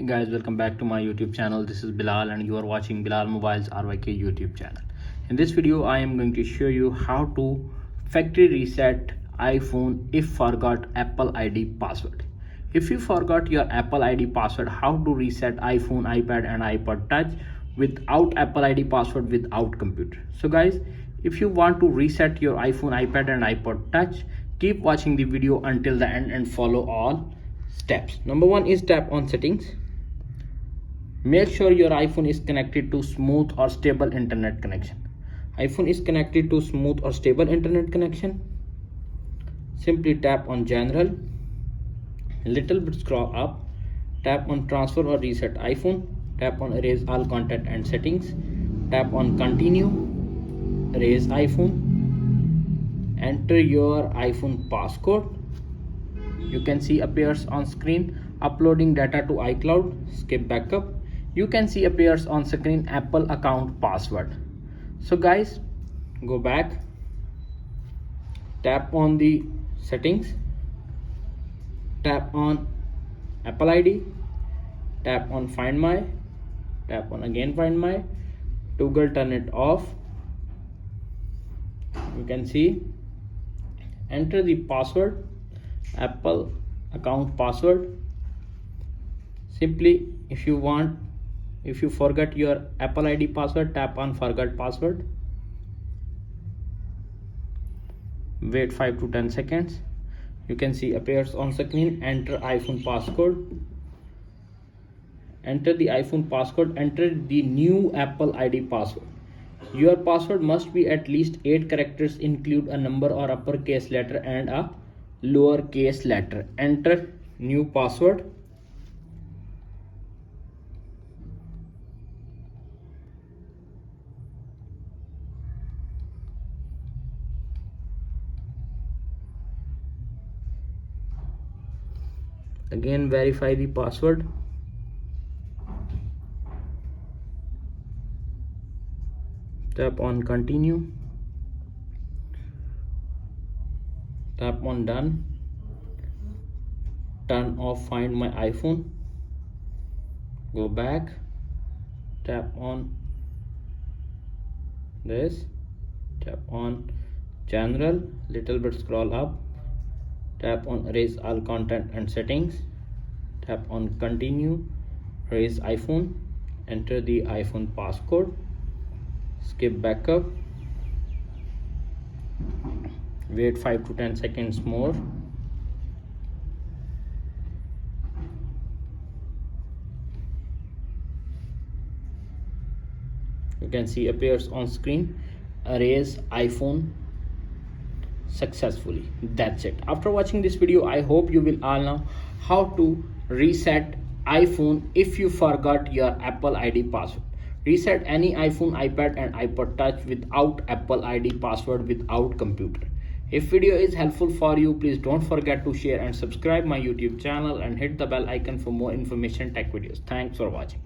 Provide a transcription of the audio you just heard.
Hey guys, welcome back to my YouTube channel. This is Bilal and you are watching Bilal Mobiles RYK YouTube channel. In this video, I am going to show you how to factory reset iPhone if forgot Apple ID password. If you forgot your Apple ID password, how to reset iPhone, iPad and iPod Touch without Apple ID password without computer. So guys, if you want to reset your iPhone, iPad and iPod Touch, keep watching the video until the end and follow all steps. Number one is tap on settings. Make sure your iPhone is connected to smooth or stable internet connection. iPhone is connected to smooth or stable internet connection. Simply tap on general, little bit scroll up, tap on transfer or reset iPhone, tap on erase all content and settings, tap on continue, erase iPhone, enter your iPhone passcode. You can see appears on screen uploading data to iCloud, skip backup. You can see appears on screen Apple account password. So guys, go back, tap on the settings, tap on Apple ID, tap on find my, tap on again find my, toggle turn it off. You can see enter the password, Apple account password. Simply if you forget your Apple ID password, tap on forgot password. Wait 5 to 10 seconds. You can see appears on screen enter iPhone passcode. Enter the iPhone passcode, enter the new Apple ID password. Your password must be at least 8 characters, include a number or uppercase letter and a lowercase letter. Enter new password. Again verify the password. Tap on continue, tap on done, turn off find my iPhone, go back, tap on this, tap on general, little bit scroll up, tap on erase all content and settings, tap on continue, erase iPhone, enter the iPhone passcode, skip backup, wait 5 to 10 seconds more. You can see appears on screen erase iPhone successfully. That's it. After watching this video, I hope you will all know how to reset iPhone if you forgot your Apple ID password. Reset any iPhone, iPad and iPod Touch without Apple ID password without computer. If video is helpful for you, please don't forget to share and subscribe my YouTube channel and hit the bell icon for more information tech videos. Thanks for watching.